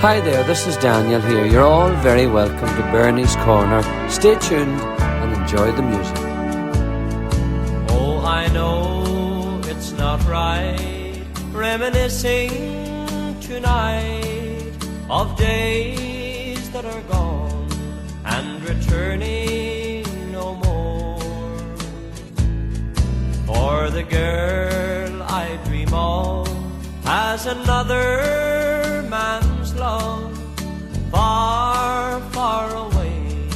Hi there, this is Daniel here. You're all very welcome to Bernie's Corner. Stay tuned and enjoy the music. Oh, I know it's not right, reminiscing tonight of days that are gone and returning no more. For the girl I dream of has another man's love, far, far away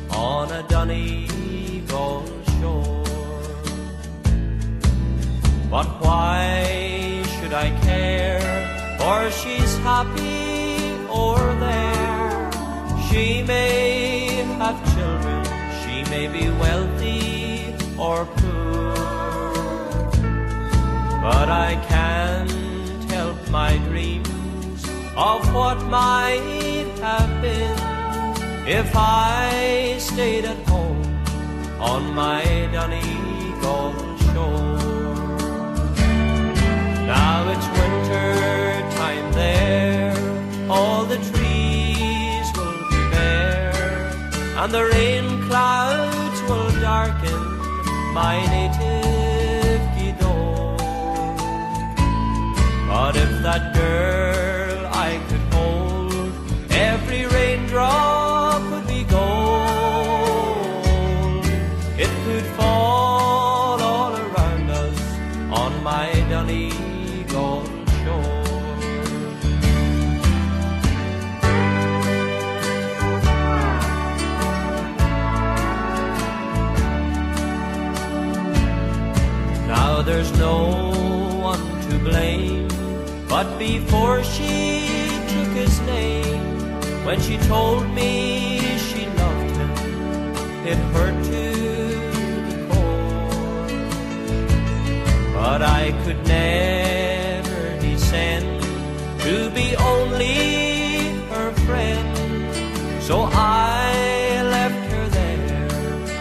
on a Donegal shore. But why should I care? For she's happy over there. She may have children, she may be wealthy or poor, but I can't help my dreams of what might have been if I stayed at home on my Donegal shore. Now it's winter time there, all the trees will be bare, and the rain clouds will darken my native Gweedore. But if that girl I could hold, every raindrop would be gold. It could fall all around us on my Donegal shore. Now there's no one to blame, but before she took his name, when she told me she loved him, it hurt to the core. But I could never descend to be only her friend, so I left her there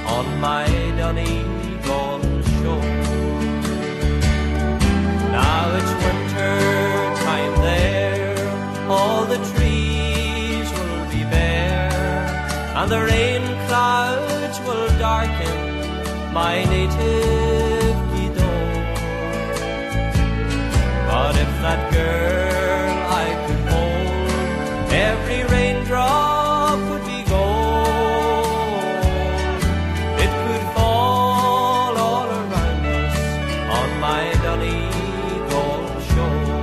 on my Donegal shore. Now it's winter time there, all the trees will be bare, and the rain clouds will darken my native Gweedore. But if that girl I could hold, every raindrop would be gold. It could fall all around us on my Donegal shore.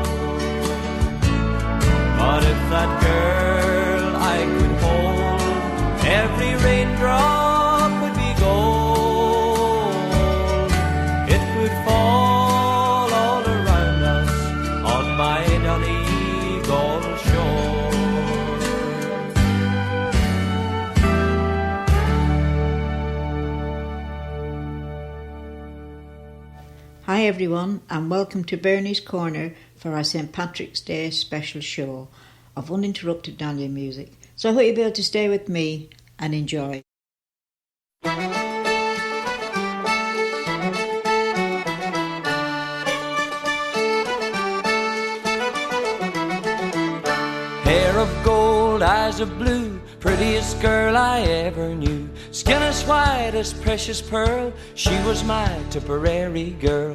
But if that girl I could hold, every raindrop would be gold. It could fall all around us on my Donegal shore. Hi everyone, and welcome to Bernie's Corner for our St. Patrick's Day special show of uninterrupted Daniel music. So I hope you'll be able to stay with me and enjoy. Hair of gold, eyes of blue, prettiest girl I ever knew. Skin as white as precious pearl, she was my Tipperary girl.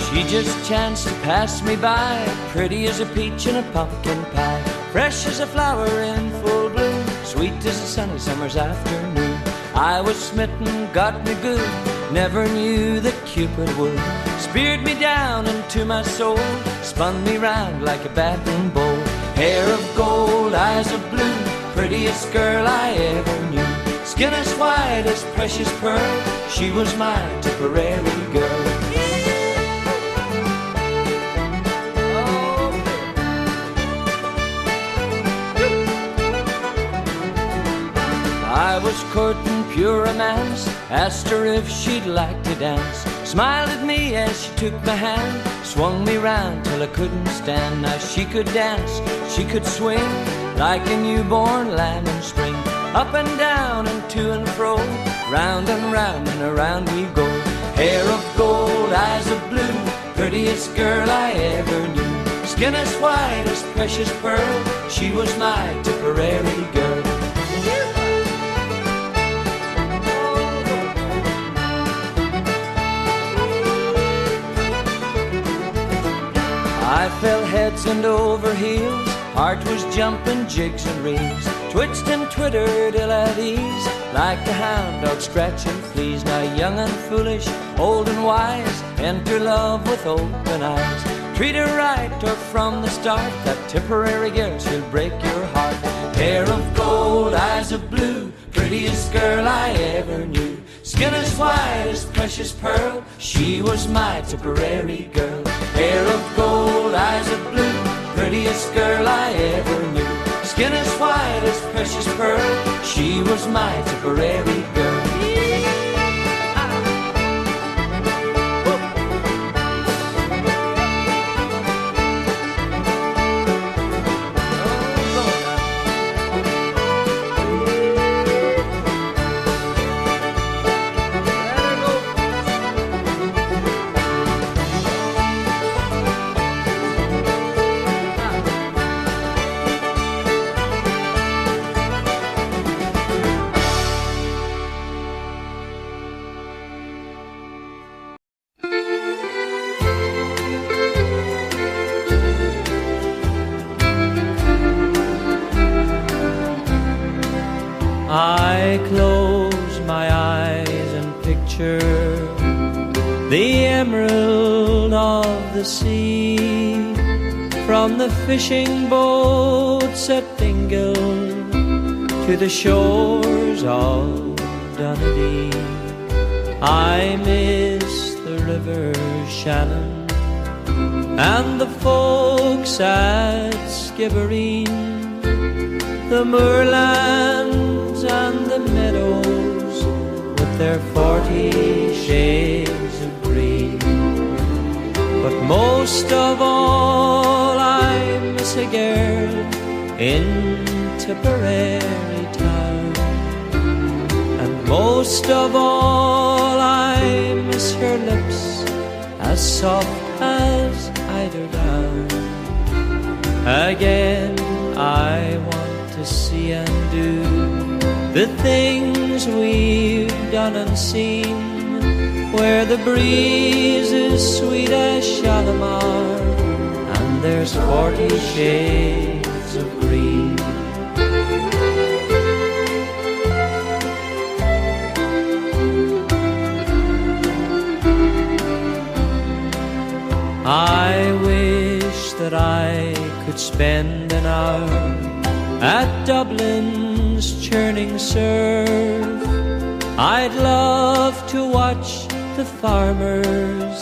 She just chanced to pass me by, pretty as a peach in a pumpkin pie, fresh as a flower in full bloom, sweet as a sunny summer's afternoon. I was smitten, got me good, never knew that Cupid would. Speared me down into my soul, spun me round like a batting bowl. Hair of gold, eyes of blue, prettiest girl I ever knew. Skin as white as precious pearl, she was my Tipperary girl. I was courting pure romance, asked her if she'd like to dance. Smiled at me as she took my hand, swung me round till I couldn't stand. Now she could dance, she could swing like a newborn lamb in spring, up and down and to and fro, round and around we go. Hair of gold, eyes of blue, prettiest girl I ever knew. Skin as white as precious pearl, she was my Tipperary girl. I fell heads and over heels, heart was jumping jigs and reels, twitched and twittered ill at ease, like the hound dog scratching fleas. Now young and foolish, old and wise, enter love with open eyes. Treat her right or from the start, that Tipperary girl, she'll break your heart. Hair of gold, eyes of blue, prettiest girl I ever knew. Skin as white as precious pearl, she was my Tipperary girl. Hair of gold, eyes of blue, prettiest girl I ever knew. Skin as white as precious pearl, she was my Tipperary girl. I close my eyes and picture the emerald of the sea, from the fishing boats at Dingle to the shores of Dunedin. I miss the river Shannon and the folks at Skibbereen, the moorlands and the meadows with their 40 shades of green. But most of all I miss a girl in Tipperary town, and most of all I miss her lips as soft as eiderdown. Again I want to see and do the things we've done and seen, where the breeze is sweet as Shalimar and there's 40 shades of green. I wish that I could spend an hour at Dublin's churning surf. I'd love to watch the farmers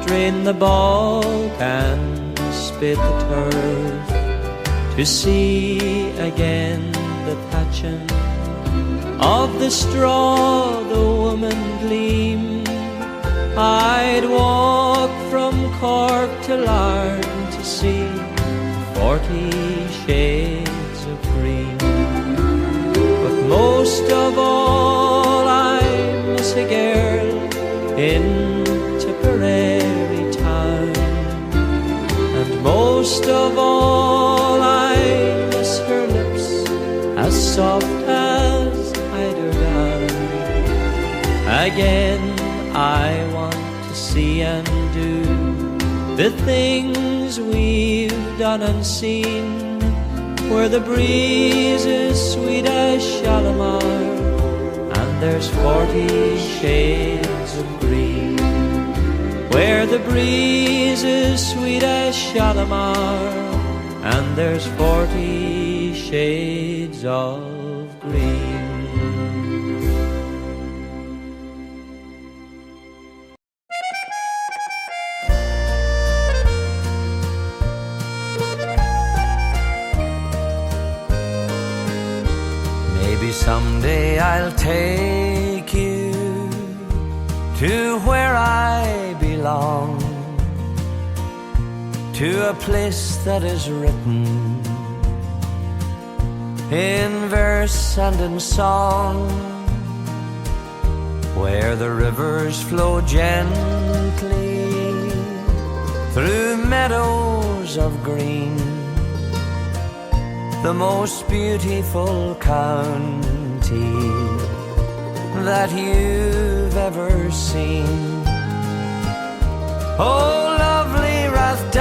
drain the bog and spit the turf, to see again the thatching of the straw the women gleam. I'd walk from Cork to Larne to see 40 shades of green. But most of all I miss a girl in Tipperary town, and most of all I miss her lips as soft as eiderdown. Again I want to see and do the things we've done and seen, where the breeze is sweet as Shalimar and there's 40 shades of green. Where the breeze is sweet as Shalimar and there's 40 shades of green. Someday I'll take you to where I belong, to a place that is written in verse and in song, where the rivers flow gently through meadows of green, the most beautiful county that you've ever seen. Oh, lovely Rathdownie,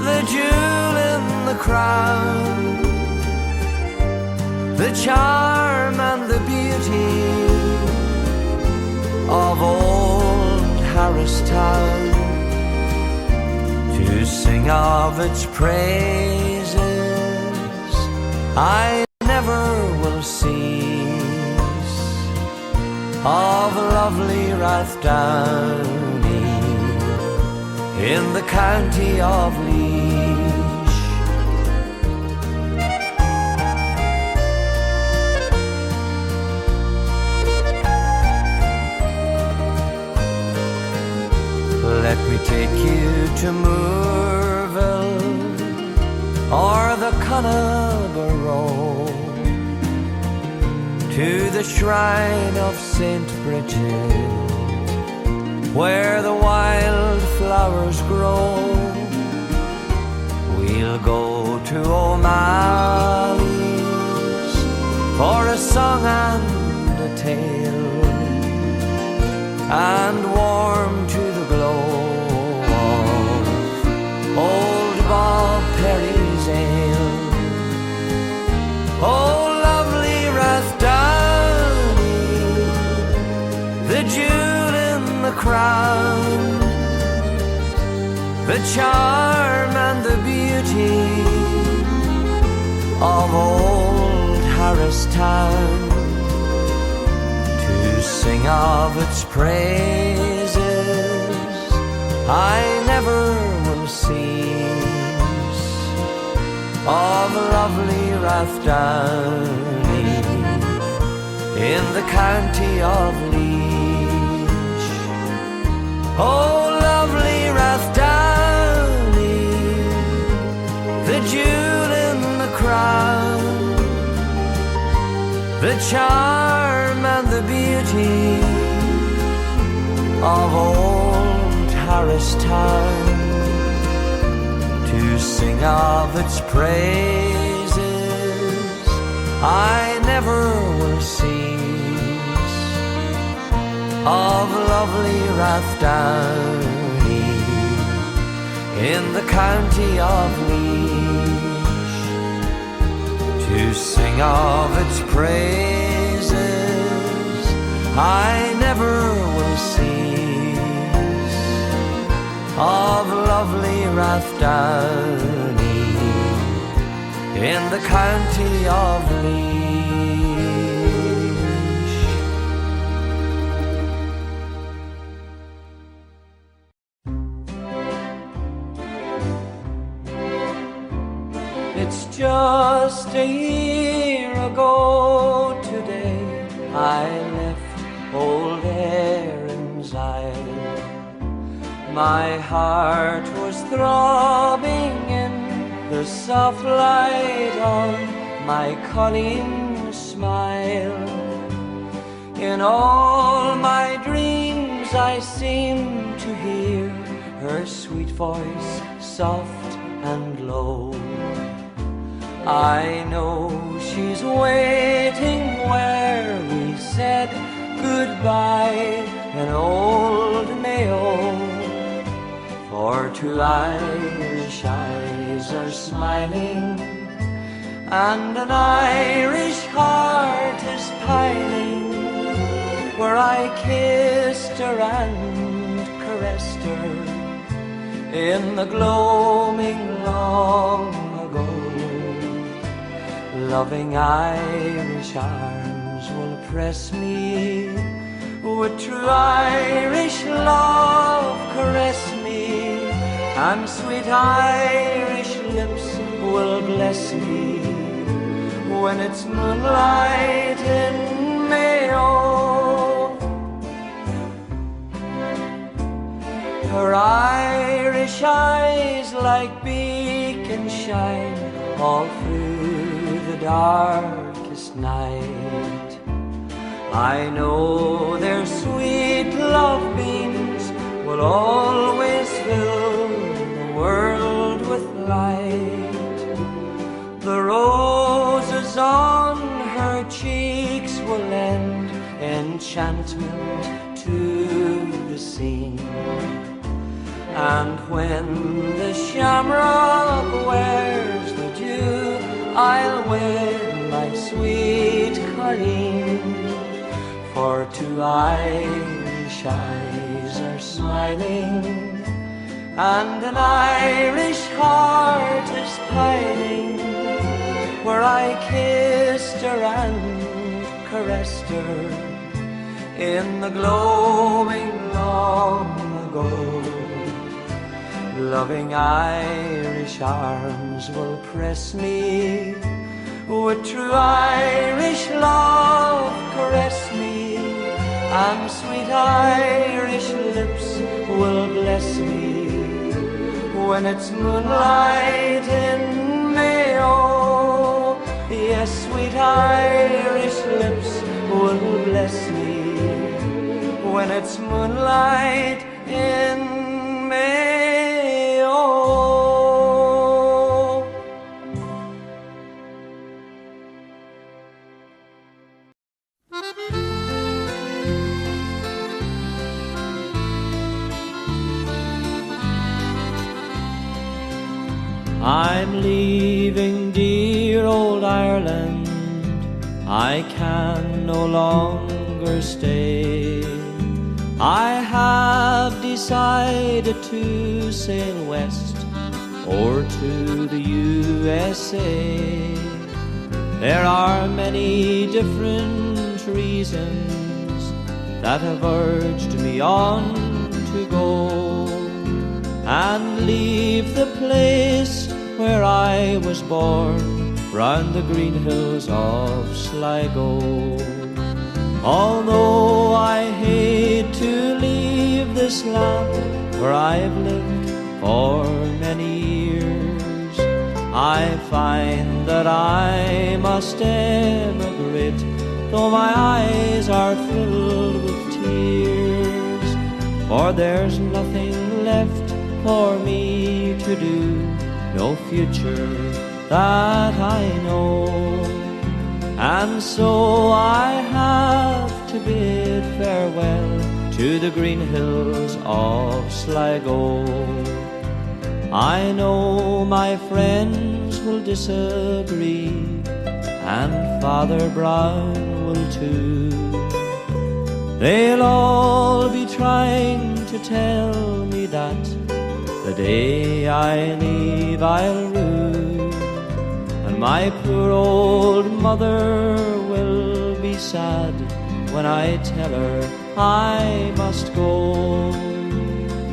the jewel in the crown, the charm and the beauty of old Harristown. To sing of its praises I never will cease, of lovely Rathdownie in the county of Laois. Let me take you to Moorville or the Connaborough, to the shrine of St. Bridget, where the wild flowers grow. We'll go to O'Malley's for a song and a tale, and warm to the glow of old Bob Perry's ale. Oh, lovely Rathdownie, the jewel in the crown, the charm and the beauty of old Harristown. To sing of its praises I never will cease, of lovely Rathdownie in the county of Laois. Oh, lovely Rathdownie, the jewel in the crown, the charm and the beauty of old Harristown. To sing of its praises I never will cease, of lovely Rathdownie in the county of Laois. To sing of its praises I never will cease, of lovely Rathdownie in the county of Laois. It's just a year ago today I left old Erin's Isle. My heart was throbbing in the soft light of my Colleen's smile. In all my dreams I seem to hear her sweet voice, soft and low. I know she's waiting where we said goodbye in old Mayo. For two Irish eyes are smiling, and an Irish heart is pining, where I kissed her and caressed her in the gloaming long ago. Loving Irish arms will press me, with true Irish love caress me, and sweet Irish lips will bless me when it's moonlight in Mayo. Her Irish eyes like beacons shine all through the darkest night, I know their sweet love beams will always fill the world with light. The roses on her cheeks will lend enchantment to the scene. And when the shamrock wears the dew, I'll wear my sweet colleen. For two Irish eyes are smiling, and an Irish heart is pining, where I kissed her and caressed her in the glowing long ago. Loving Irish arms will press me, with true Irish love caress me, and sweet Irish lips will bless me when it's moonlight in Mayo. Yes, sweet Irish lips will bless me when it's moonlight in Mayo. I'm leaving dear old Ireland, I can no longer stay. I have decided to sail west or to the USA. There are many different reasons that have urged me on to go and leave the place where I was born, round the green hills of Sligo. Although I hate to leave this land where I've lived for many years, I find that I must emigrate, though my eyes are filled with tears. For there's nothing left for me to do, no future that I know. And so I have to bid farewell to the green hills of Sligo. I know my friends will disagree, and Father Brown will too. They'll all be trying to tell me that the day I leave I'll rue, and my poor old mother will be sad when I tell her I must go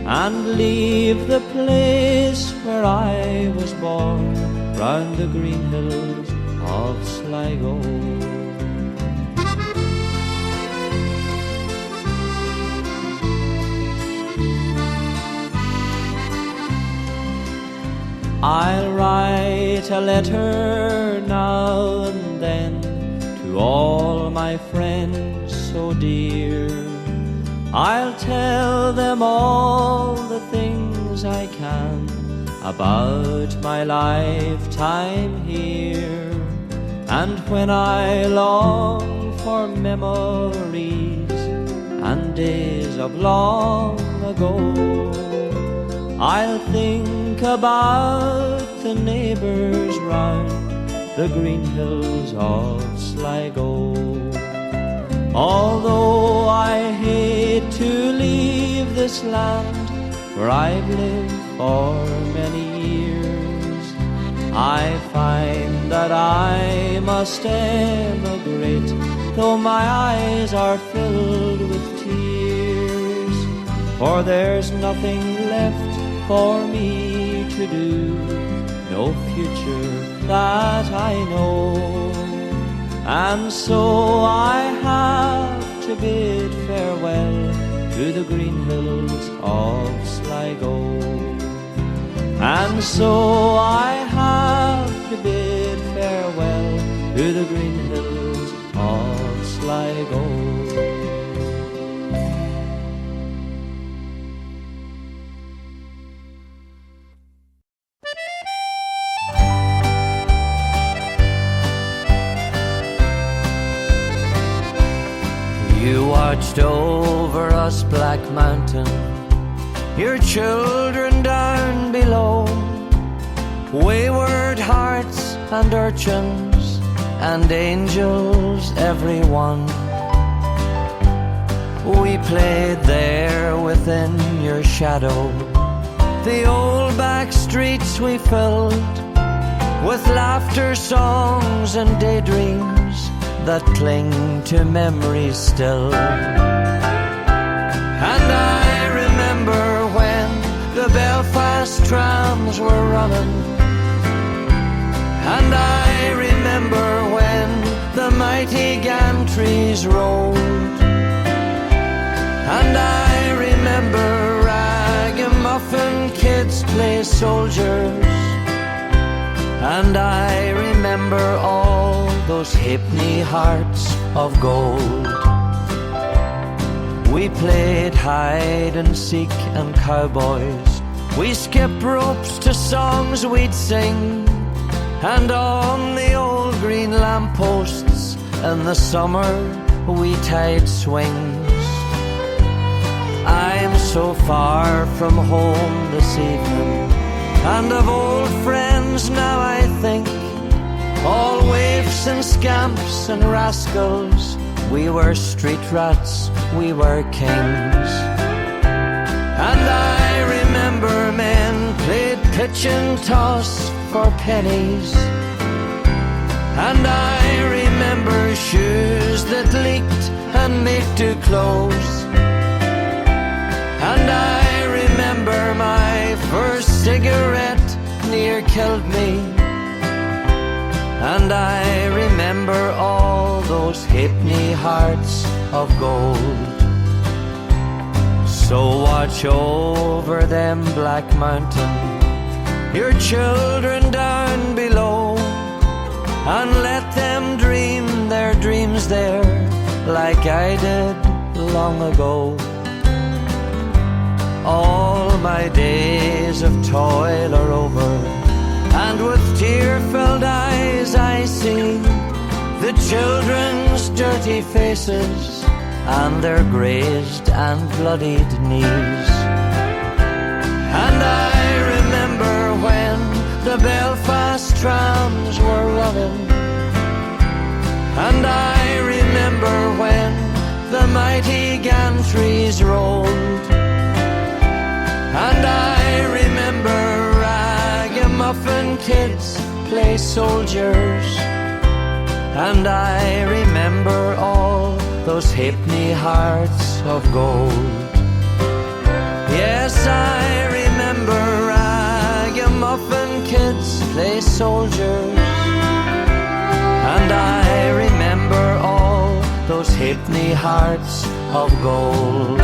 and leave the place where I was born, round the green hills of Sligo. I'll write a letter now and then to all my friends so dear. I'll tell them all the things I can about my lifetime here. And when I long for memories and days of long ago, I'll think about the neighbours round the green hills of Sligo. Although I hate to leave this land where I've lived for many years, I find that I must emigrate, though my eyes are filled with tears. For there's nothing left for me to do, no future that I know. And so I have to bid farewell to the green hills of Sligo. And so I have to bid farewell to the green hills of Sligo. Sligo. You watched over us, Black Mountain, your children down below, wayward hearts and urchins and angels, everyone. We played there within your shadow. The old back streets we filled with laughter, songs and daydreams that cling to memories still. And I remember when the Belfast trams were running, and I remember when the mighty gantries rolled, and I remember ragamuffin kids play soldiers, and I remember all those halfpenny hearts of gold. We played hide and seek and cowboys, we skipped ropes to songs we'd sing, and on the old green lampposts in the summer we tied swings. I'm so far from home this evening, and of old friends now I think, all waifs and scamps and rascals, we were street rats, we were kings. And I remember men played pitch and toss for pennies, and I remember shoes that leaked and made to close, and I remember my first cigarette near killed me, and I remember all those halfpenny hearts of gold. So watch over them, Black Mountain, your children down below, and let them dream their dreams there like I did long ago. All my days of toil are over, and with tear-filled eyes I see the children's dirty faces and their grazed and bloodied knees. And I remember when the Belfast trams were running, and I remember when the mighty gantries rolled, and I remember ragamuffin kids play soldiers, and I remember all those halfpenny hearts of gold. Yes, I remember ragamuffin kids play soldiers, and I remember all those halfpenny hearts of gold.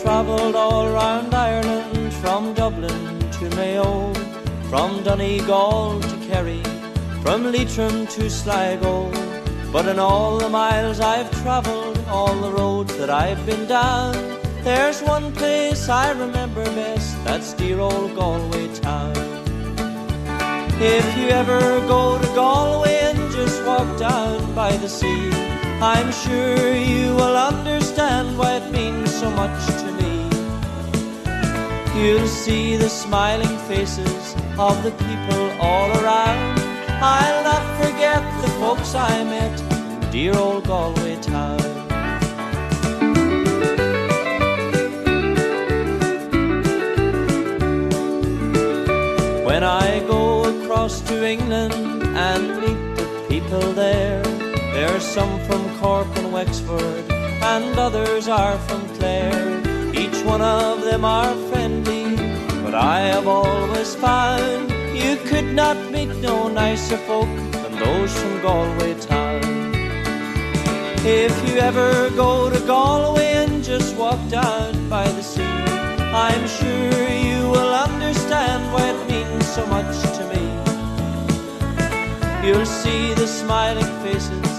Travelled all round Ireland, from Dublin to Mayo, from Donegal to Kerry, from Leitrim to Sligo. But in all the miles I've travelled, all the roads that I've been down, there's one place I remember best, that's dear old Galway town. If you ever go to Galway and just walk down by the sea, I'm sure you will understand why it means so much to me. You'll see the smiling faces of the people all around. I'll not forget the folks I met in dear old Galway town. When I go across to England and meet the people there, there's some from Cork and Wexford, and others are from Clare. Each one of them are friendly, but I have always found you could not meet no nicer folk than those from Galway town. If you ever go to Galway and just walk down by the sea. I'm sure you will understand why it means so much to me. You'll see the smiling faces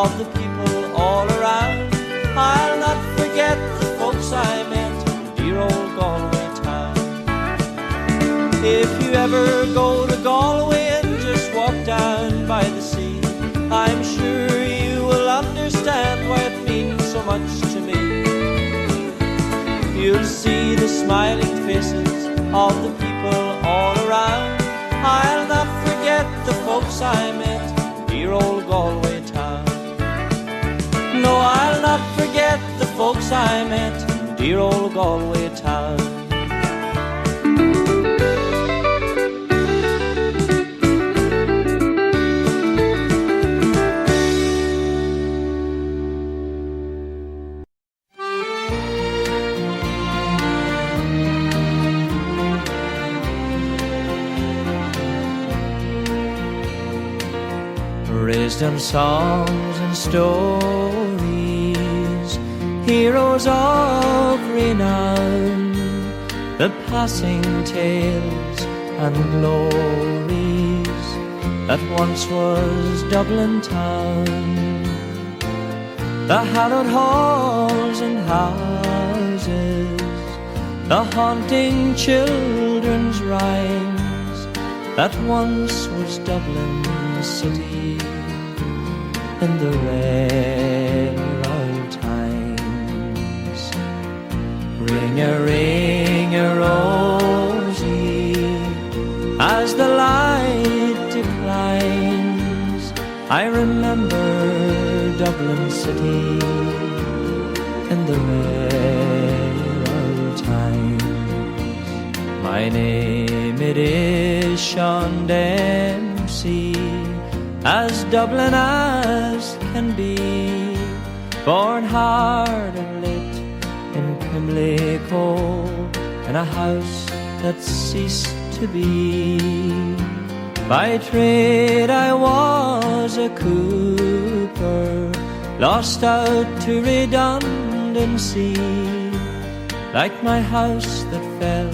of the people all around. I'll not forget the folks I met in dear old Galway town. If you ever go to Galway and just walk down by the sea, I'm sure you will understand why it means so much to me. You'll see the smiling faces of the people all around. I'll not forget the folks I met in dear old Galway town. No, I'll not forget the folks I met in dear old Galway town. Raised on songs and stories, heroes of renown, the passing tales and glories that once was Dublin town. The hallowed halls and houses, the haunting children's rhymes, that once was Dublin city in the rare old times. Ring-a-ring-a-rosy, as the light declines, I remember Dublin city in the rare old times. My name it is Sean Dempsey, as Dublin as can be, born hard and lit in Pimlico, in a house that ceased to be. By trade I was a cooper, lost out to redundancy, like my house that fell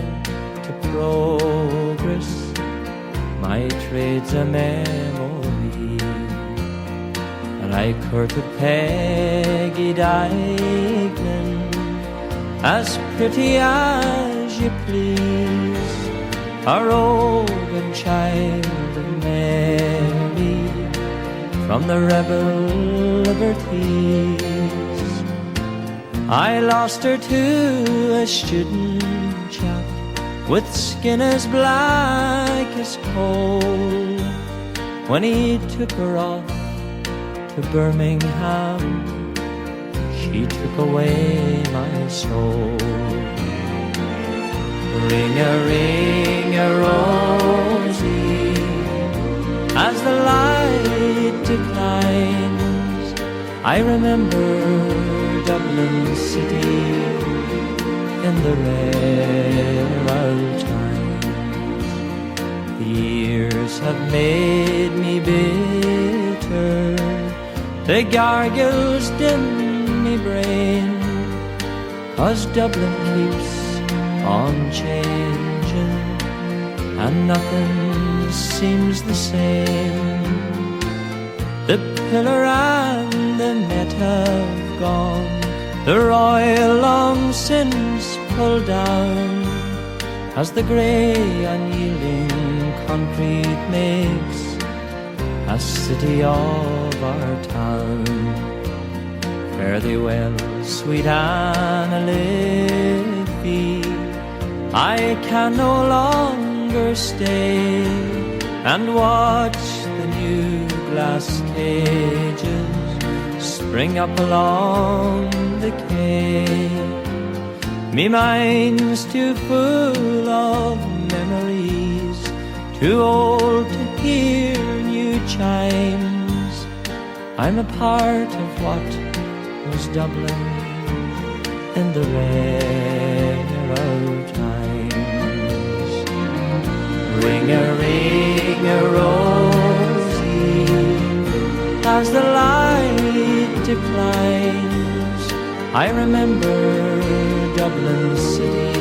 to progress. My trade's a memory, and I courted Peggy Dykeman, as pretty as you please, a roving child of Mary, from the rebel liberties. I lost her to a student chap, with skin as black as coal, when he took her off to Birmingham, she took away my soul. Ring-a-ring-a-rosy, as the light declines, I remember Dublin city in the rare old times. The years have made me bitter, the gargles dim me brain, 'cause Dublin keeps on changing, and nothing seems the same. The pillar and the net have gone, the Royal long since pulled down, as the grey unyielding concrete makes a city of our town. Fare thee well, sweet Anna Liffey, I can no longer stay and watch the new glass cages spring up along the quay. Me mind's too full of memories, too old to hear new chimes. I'm a part of what was Dublin in the rare old times. Ring-a-ring-a-rosy, as the light declines, I remember Dublin city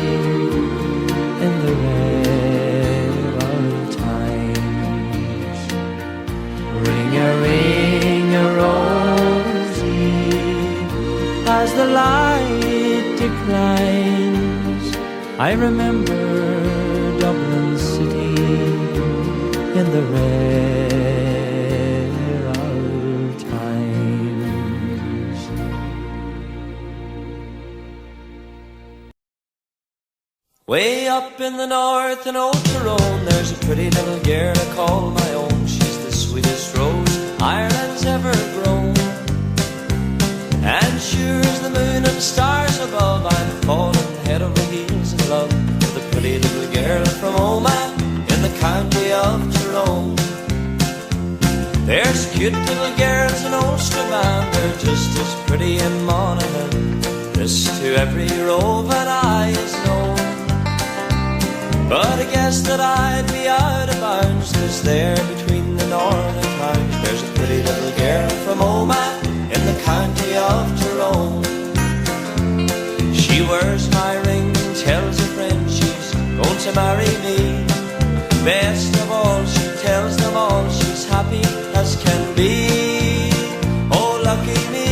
in the rare old times. Ring-a-ring-a-rosy, as the light declines, I remember Dublin city in the rare old times. Way up in the north in Old Tyrone, there's a pretty little girl I call my own. She's the sweetest rose Ireland's ever grown. And sure as the moon and stars above, I'm falling head over heels in love with a pretty little girl from Omagh in the county of Tyrone. There's cute little girls in Ulsterman, they're just as pretty in Monaghan. This to every roving eye is known. But I guess that I'd be out of bounds, 'cause there between the northern towns, there's a pretty little girl from Omagh in the county of Tyrone. She wears my ring, tells a friend she's going to marry me. Best of all, she tells them all she's happy as can be. Oh, lucky me.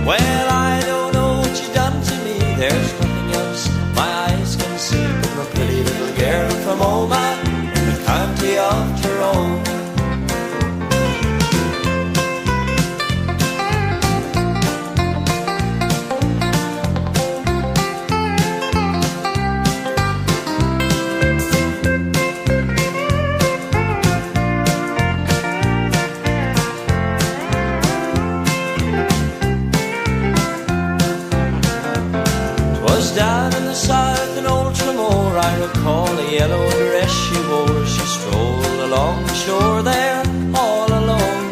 Well, I don't know what you've done to me. There's nothing else my eyes can see but a pretty little girl from Omagh in the county of Tyrone. Down in the south in Old Tramore, I recall the yellow dress she wore. She strolled along the shore there all alone.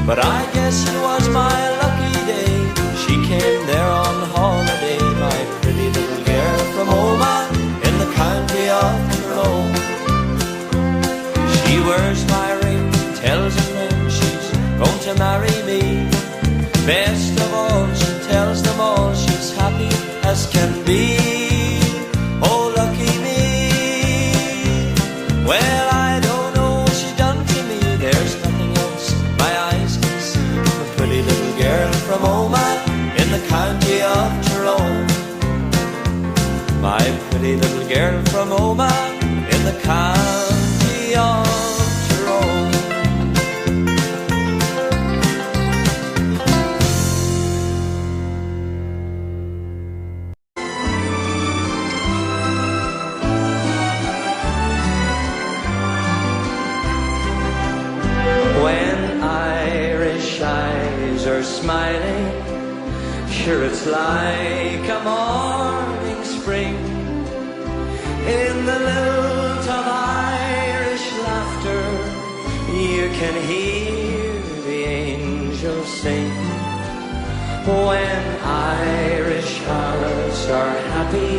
But I guess it was my lucky day. She came there on holiday, my pretty little girl from Omagh in the county of Tyrone. She wears my ring, tells a friend she's going to marry me. Best of all, she tells them all she's happy as can be. Oh, lucky me. Well, I don't know what she's done to me. There's nothing else my eyes can see but a pretty little girl from Omagh in the county of Tyrone. My pretty little girl from Omagh in the county of Tyrone. Smiling, sure it's like a morning spring. In the lilt of Irish laughter, you can hear the angels sing. When Irish hearts are happy,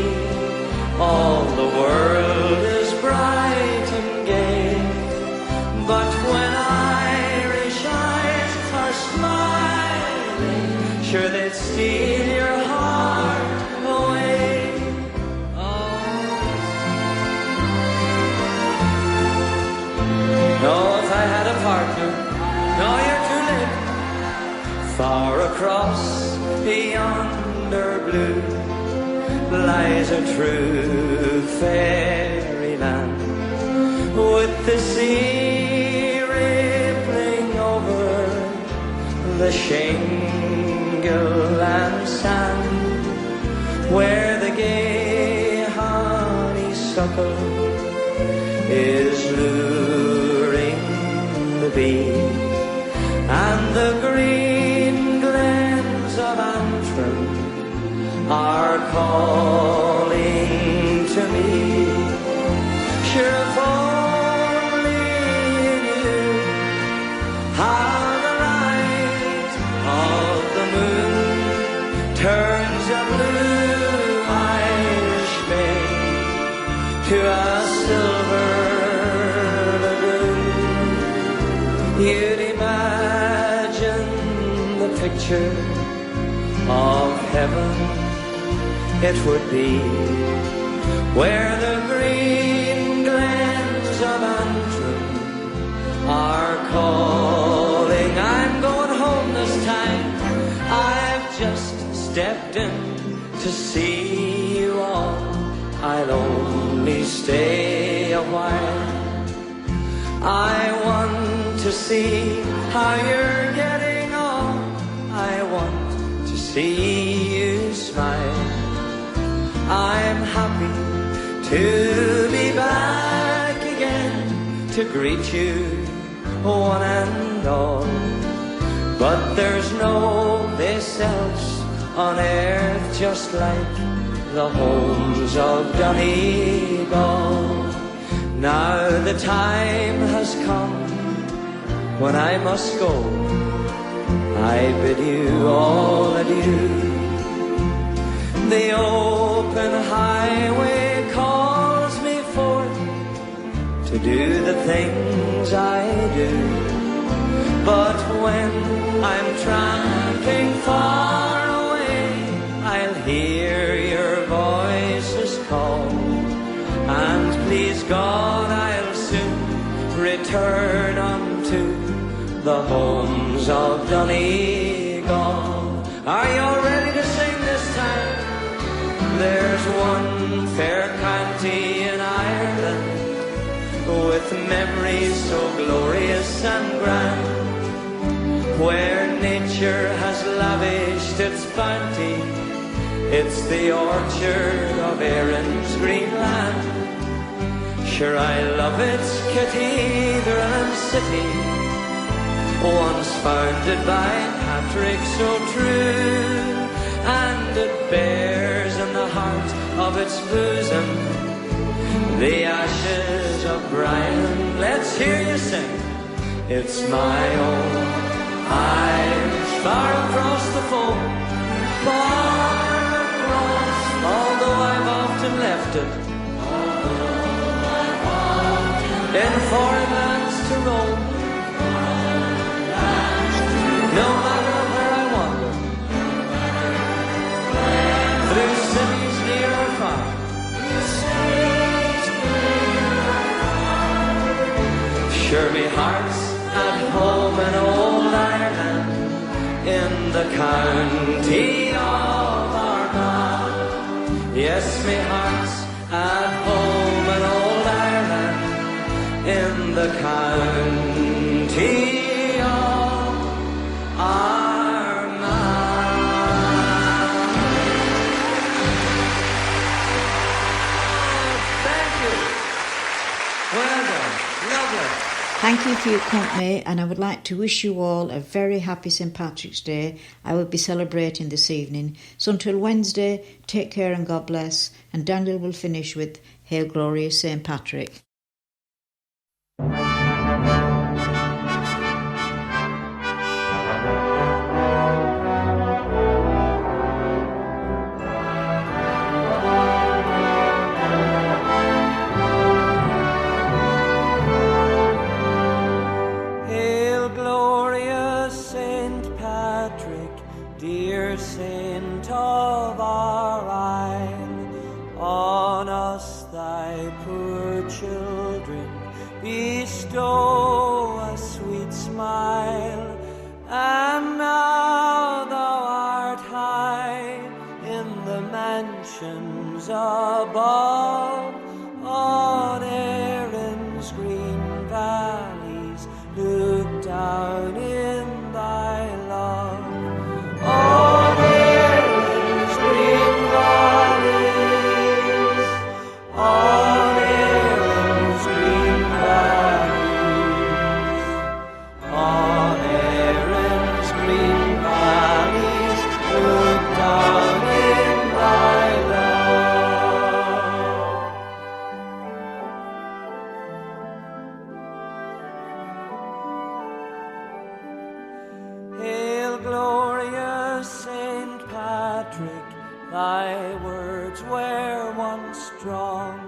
all the world is bright and gay. But when Irish eyes are smiling, sure they'd steal your heart away. Oh. No, if I had a partner, no, you're too late. Far across yonder blue lies a true fairyland, with the sea rippling over the shingle and sand, where the gay honeysuckle is luring the bee, and the green glens of Antrim are calling to me. Sure, if only you knew how the light of the moon turns a blue Irish bay to a silver lagoon. You'd imagine the picture of heaven it would be, where the green glens of Antrim are calling. I'm going home this time. I've just stepped in to see you all. I'll only stay a while. I want to see how you're getting on. I want to see you smile. I'm happy to be back again to greet you one and all. But there's no place else on earth just like the homes of Donegal. Now the time has come when I must go. I bid you all adieu. The open highway calls me forth to do the things I do. But when I'm tramping far away, I'll hear your voices call. And please God, I'll soon return unto the homes of Donegal. Are you all ready to sing this time? There's one fair county in Ireland with memories so glorious and grand, where nature has lavished its bounty. It's the orchard of Erin's green land. Sure, I love its cathedral and city, once founded by Patrick so true, and it bears in the heart of its bosom the ashes of Brian. Let's hear you sing. It's my own Irish, far across the foam, far across, although I've often left it, in foreign lands to roam. No matter where I wander, through cities near or far, sure me heart's at home in old Ireland, in the county of Armagh. Yes, me heart's at home in old Ireland, in the county of Armagh. Thank you. Well done. Lovely. Thank you for your company, and I would like to wish you all a very happy St. Patrick's Day. I will be celebrating this evening. So until Wednesday, take care and God bless. And Daniel will finish with Hail Glorious St. Patrick. Dear Saint of our isle, on us thy poor children bestow a sweet smile. And now thou art high in the mansions above, on Erin's green valleys look down in thy love. On Erin's green valleys, on Erin's green valleys, on Erin's green valleys, look down in thy love. Hail, glorious Saint Patrick, thy words were once strong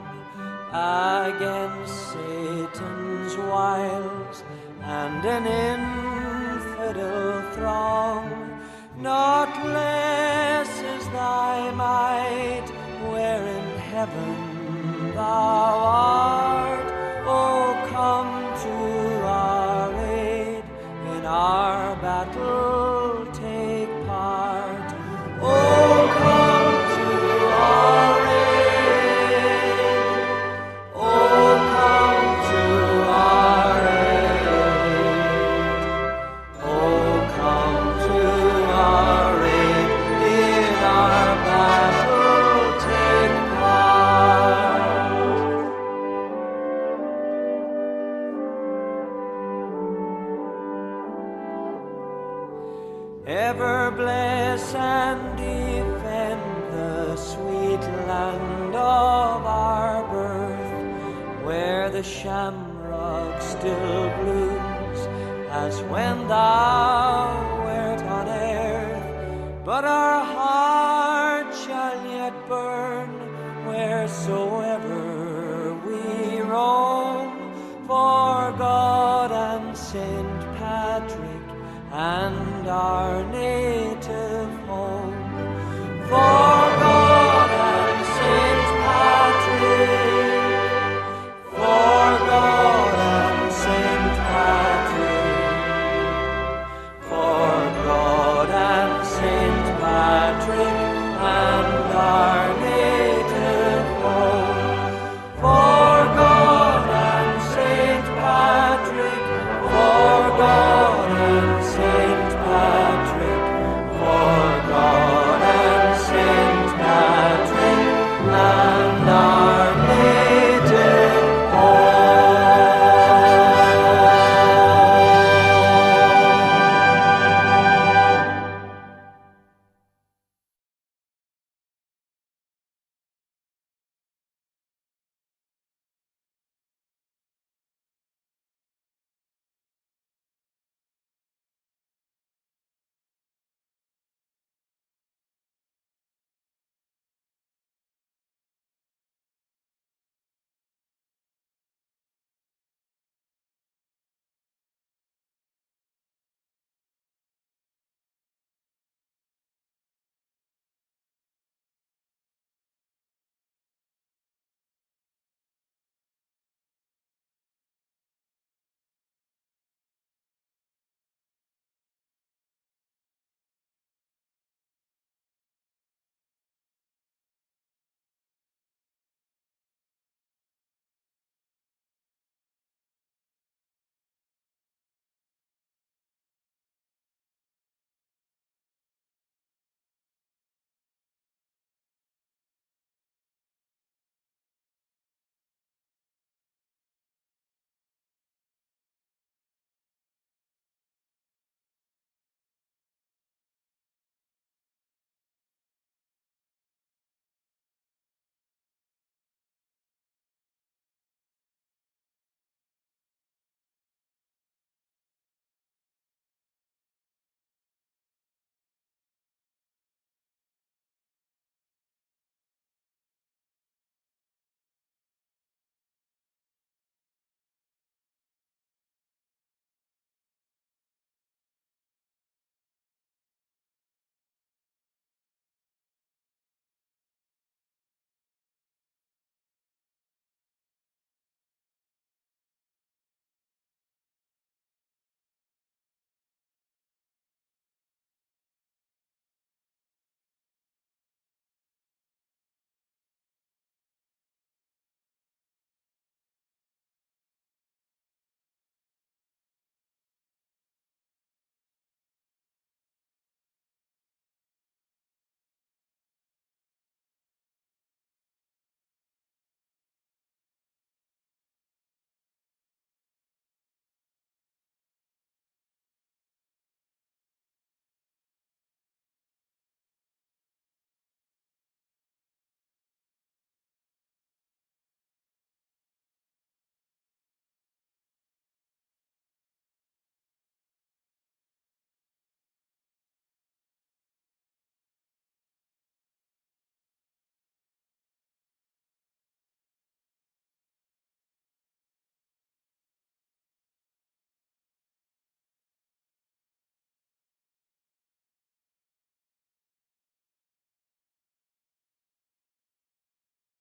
against Satan's wiles and an infidel throng. Not less is thy might, where in heaven thou art. Oh, come to our aid, in our battle take part. Oh, come to our aid. Oh, come to our aid. Oh, come to our aid, in our battle take part. Ever bless and defend the sweet land of our birth, where the shamrock still blooms as when thou wert on earth. But our heart shall yet burn wheresoever we roam, for God and Saint Patrick and our native home. For